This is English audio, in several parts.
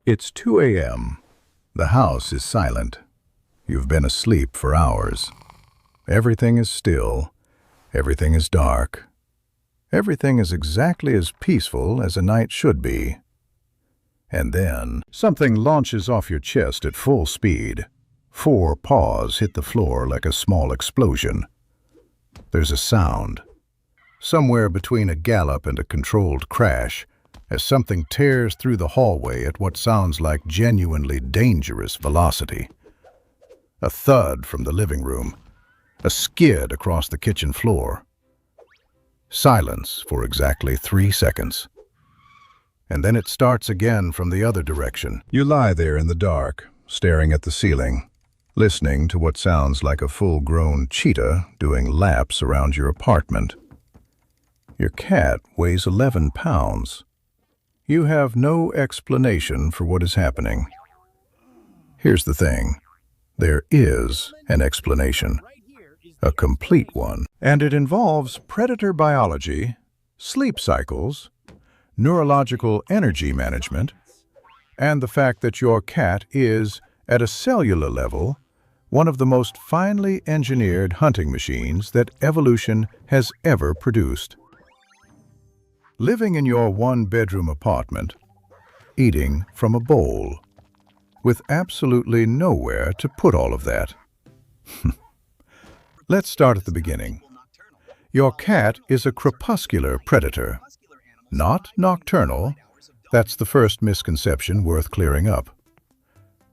It's 2 a.m. The house is silent. You've been asleep for hours. Everything is still. Everything is dark. Everything is exactly as peaceful as a night should be. And then something launches off your chest at full speed. 4 paws hit the floor like a small explosion. There's a sound, somewhere between a gallop and a controlled crash, as something tears through the hallway at what sounds like genuinely dangerous velocity. A thud from the living room, a skid across the kitchen floor. Silence for exactly 3 seconds. And then it starts again from the other direction. You lie there in the dark, staring at the ceiling, listening to what sounds like a full-grown cheetah doing laps around your apartment. Your cat weighs 11 pounds. You have no explanation for what is happening. Here's the thing. There is an explanation, a complete one, and it involves predator biology, sleep cycles, neurological energy management, and the fact that your cat is, at a cellular level, one of the most finely engineered hunting machines that evolution has ever produced. Living in your one-bedroom apartment, eating from a bowl, with absolutely nowhere to put all of that. Let's start at the beginning. Your cat is a crepuscular predator, not nocturnal. That's the first misconception worth clearing up.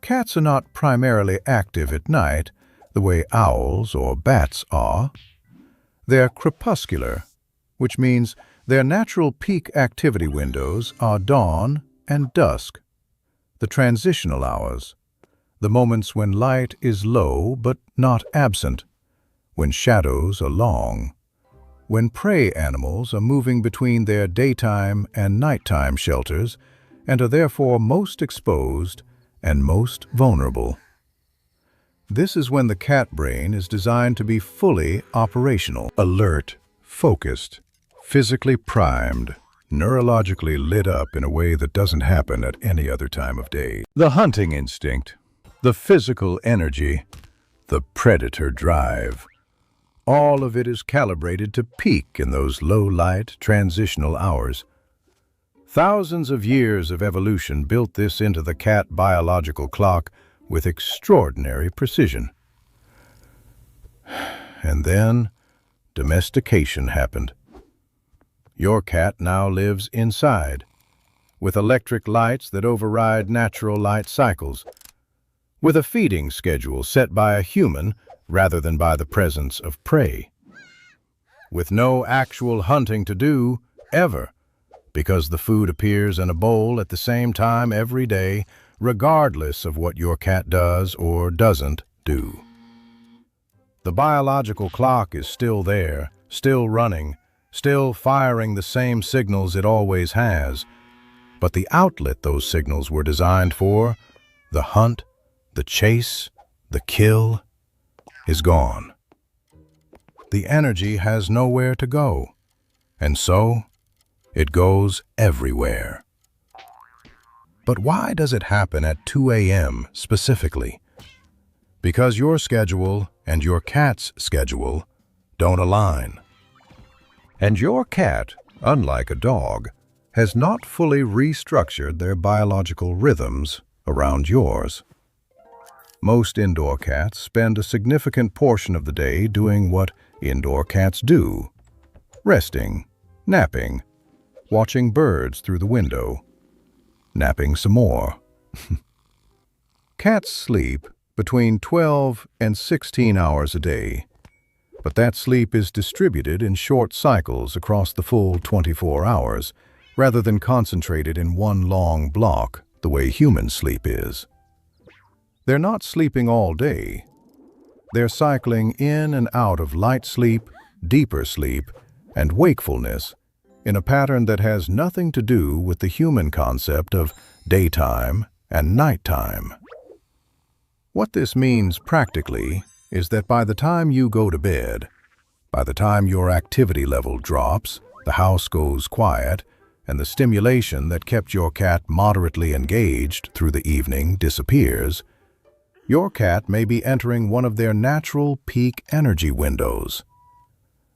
Cats are not primarily active at night the way owls or bats are. They're crepuscular, which means their natural peak activity windows are dawn and dusk, the transitional hours, the moments when light is low but not absent, when shadows are long, when prey animals are moving between their daytime and nighttime shelters and are therefore most exposed and most vulnerable. This is when the cat brain is designed to be fully operational, alert, focused, physically primed, neurologically lit up in a way that doesn't happen at any other time of day. The hunting instinct, the physical energy, the predator drive, all of it is calibrated to peak in those low-light, transitional hours. Thousands of years of evolution built this into the cat biological clock with extraordinary precision. And then, domestication happened. Your cat now lives inside, with electric lights that override natural light cycles, with a feeding schedule set by a human rather than by the presence of prey, with no actual hunting to do, ever, because the food appears in a bowl at the same time every day, regardless of what your cat does or doesn't do. The biological clock is still there, still running, still firing the same signals it always has, but the outlet those signals were designed for, the hunt, the chase, the kill, is gone. The energy has nowhere to go, and so it goes everywhere. But why does it happen at 2 a.m. specifically? Because your schedule and your cat's schedule don't align. And your cat, unlike a dog, has not fully restructured their biological rhythms around yours. Most indoor cats spend a significant portion of the day doing what indoor cats do: resting, napping, watching birds through the window, napping some more. Cats sleep between 12 and 16 hours a day, but that sleep is distributed in short cycles across the full 24 hours, rather than concentrated in one long block the way human sleep is. They're not sleeping all day. They're cycling in and out of light sleep, deeper sleep, and wakefulness in a pattern that has nothing to do with the human concept of daytime and nighttime. What this means practically is that by the time you go to bed, by the time your activity level drops, the house goes quiet, and the stimulation that kept your cat moderately engaged through the evening disappears, your cat may be entering one of their natural peak energy windows,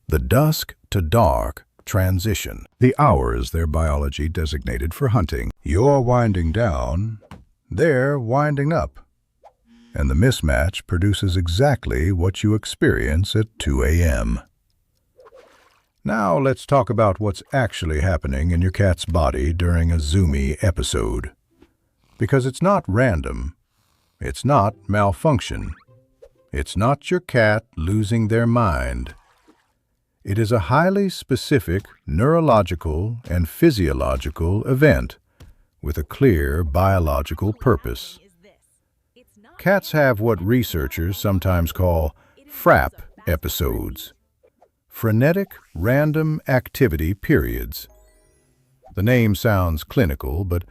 the dusk to dark transition. The hours their biology designated for hunting. You're winding down, they're winding up, and the mismatch produces exactly what you experience at 2 a.m. Now let's talk about what's actually happening in your cat's body during a Zoomie episode. Because it's not random, it's not malfunction, it's not your cat losing their mind. It is a highly specific neurological and physiological event with a clear biological purpose. Cats have what researchers sometimes call FRAP episodes, frenetic random activity periods. The name sounds clinical, but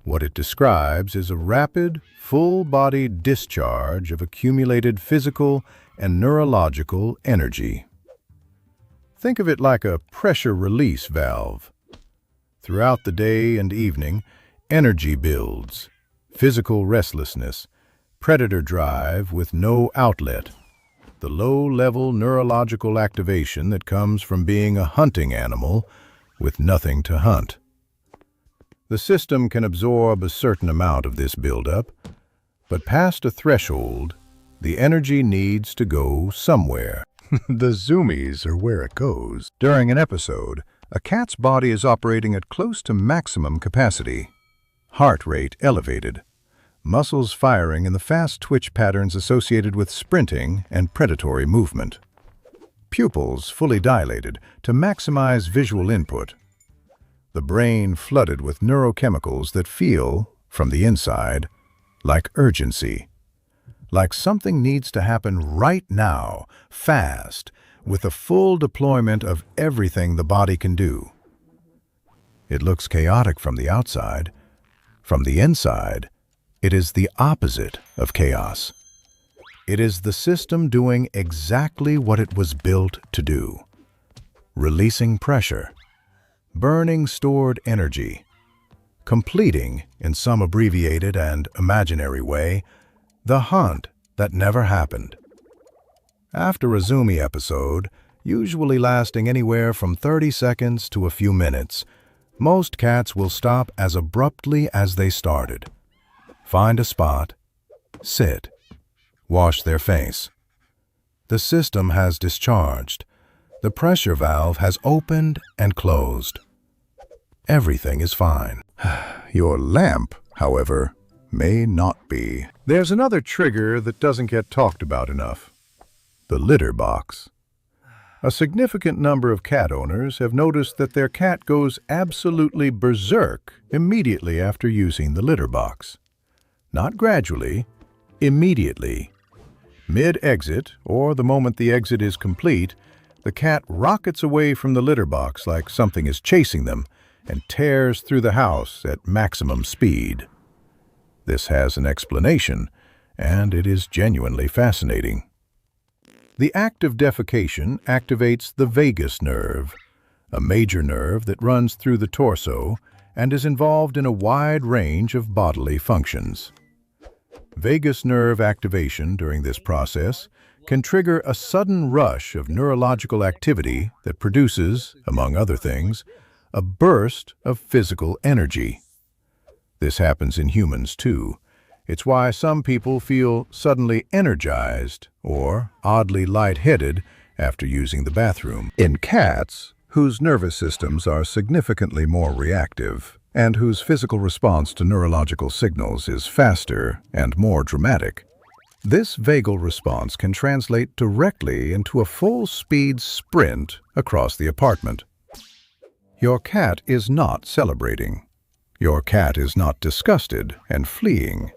what it describes is a rapid, full-body discharge of accumulated physical and neurological energy. Think of it like a pressure release valve. Throughout the day and evening, energy builds, physical restlessness, predator drive with no outlet, the low-level neurological activation that comes from being a hunting animal with nothing to hunt. The system can absorb a certain amount of this buildup, but past a threshold, the energy needs to go somewhere. The zoomies are where it goes. During an episode, a cat's body is operating at close to maximum capacity. Heart rate elevated, muscles firing in the fast twitch patterns associated with sprinting and predatory movement. Pupils fully dilated to maximize visual input. The brain flooded with neurochemicals that feel, from the inside, like urgency. Like something needs to happen right now, fast, with a full deployment of everything the body can do. It looks chaotic from the outside. From the inside, it is the opposite of chaos. It is the system doing exactly what it was built to do. Releasing pressure, burning stored energy, completing, in some abbreviated and imaginary way, the hunt that never happened. After a Zoomie episode, usually lasting anywhere from 30 seconds to a few minutes, most cats will stop as abruptly as they started. Find a spot, sit, wash their face. The system has discharged. The pressure valve has opened and closed. Everything is fine. Your lamp, however, may not be. There's another trigger that doesn't get talked about enough. The litter box. A significant number of cat owners have noticed that their cat goes absolutely berserk immediately after using the litter box. Not gradually, immediately. Mid-exit, or the moment the exit is complete, the cat rockets away from the litter box like something is chasing them and tears through the house at maximum speed. This has an explanation, and it is genuinely fascinating. The act of defecation activates the vagus nerve, a major nerve that runs through the torso and is involved in a wide range of bodily functions. Vagus nerve activation during this process can trigger a sudden rush of neurological activity that produces, among other things, a burst of physical energy. This happens in humans too. It's why some people feel suddenly energized or oddly lightheaded after using the bathroom. In cats, whose nervous systems are significantly more reactive and whose physical response to neurological signals is faster and more dramatic, this vagal response can translate directly into a full-speed sprint across the apartment. Your cat is not celebrating. Your cat is not disgusted and fleeing.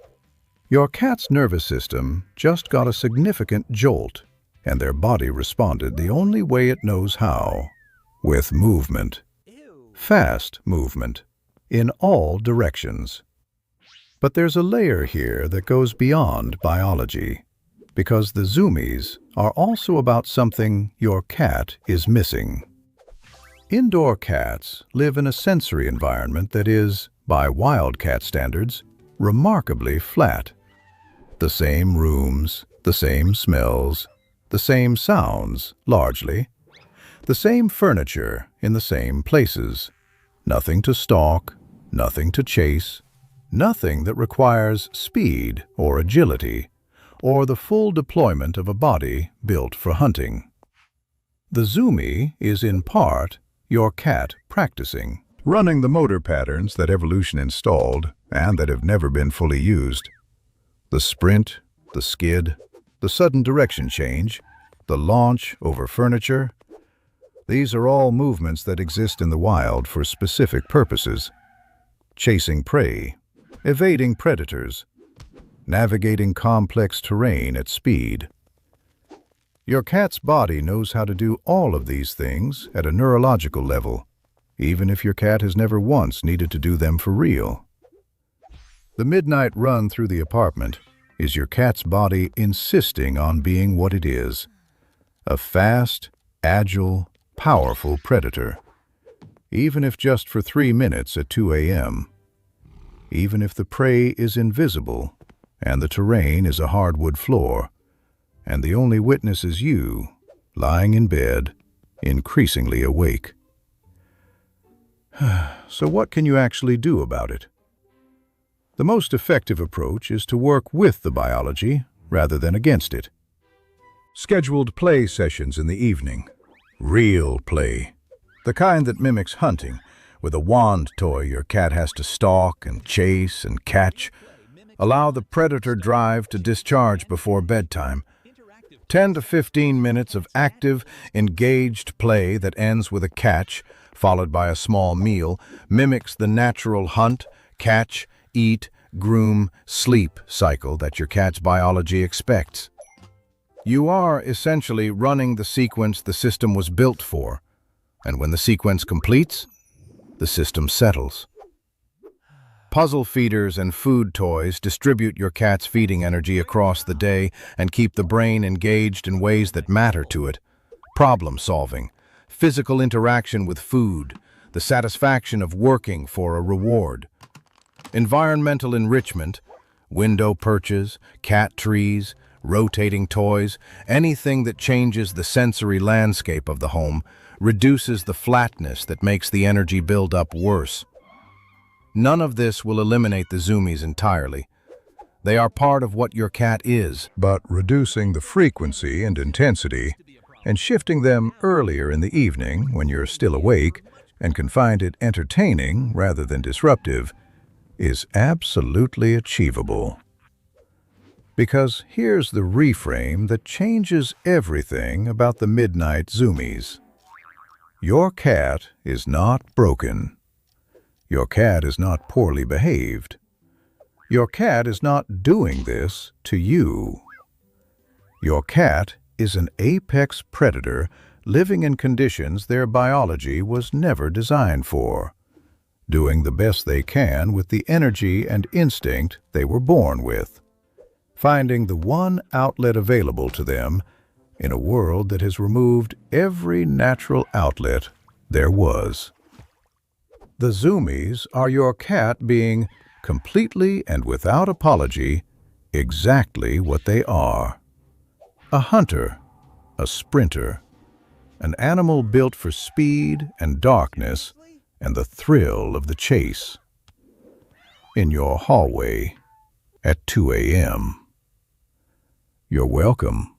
Your cat's nervous system just got a significant jolt, and their body responded the only way it knows how, with movement. Fast movement, in all directions. But there's a layer here that goes beyond biology, because the zoomies are also about something your cat is missing. Indoor cats live in a sensory environment that is, by wildcat standards, remarkably flat. The same rooms, the same smells, the same sounds, largely. The same furniture in the same places. Nothing to stalk, nothing to chase, nothing that requires speed or agility, or the full deployment of a body built for hunting. The Zoomie is in part your cat practicing, running the motor patterns that evolution installed and that have never been fully used. The sprint, the skid, the sudden direction change, the launch over furniture. These are all movements that exist in the wild for specific purposes. Chasing prey, evading predators, navigating complex terrain at speed. Your cat's body knows how to do all of these things at a neurological level, even if your cat has never once needed to do them for real. The midnight run through the apartment is your cat's body insisting on being what it is, a fast, agile, powerful predator, even if just for 3 minutes at 2 a.m., even if the prey is invisible and the terrain is a hardwood floor, and the only witness is you, lying in bed, increasingly awake. So what can you actually do about it? The most effective approach is to work with the biology rather than against it. Scheduled play sessions in the evening. Real play. The kind that mimics hunting, with a wand toy your cat has to stalk and chase and catch. Allow the predator drive to discharge before bedtime. 10 to 15 minutes of active, engaged play that ends with a catch, followed by a small meal, mimics the natural hunt, catch, eat, groom, sleep cycle that your cat's biology expects. You are essentially running the sequence the system was built for, and when the sequence completes, the system settles. Puzzle feeders and food toys distribute your cat's feeding energy across the day and keep the brain engaged in ways that matter to it. Problem solving, physical interaction with food, the satisfaction of working for a reward. Environmental enrichment, window perches, cat trees, rotating toys, anything that changes the sensory landscape of the home, reduces the flatness that makes the energy buildup worse. None of this will eliminate the Zoomies entirely. They are part of what your cat is. But reducing the frequency and intensity and shifting them earlier in the evening when you're still awake and can find it entertaining rather than disruptive is absolutely achievable. Because here's the reframe that changes everything about the midnight Zoomies. Your cat is not broken. Your cat is not poorly behaved. Your cat is not doing this to you. Your cat is an apex predator living in conditions their biology was never designed for, doing the best they can with the energy and instinct they were born with, finding the one outlet available to them in a world that has removed every natural outlet there was. The Zoomies are your cat being, completely and without apology, exactly what they are. A hunter, a sprinter, an animal built for speed and darkness and the thrill of the chase. In your hallway at 2 a.m. You're welcome.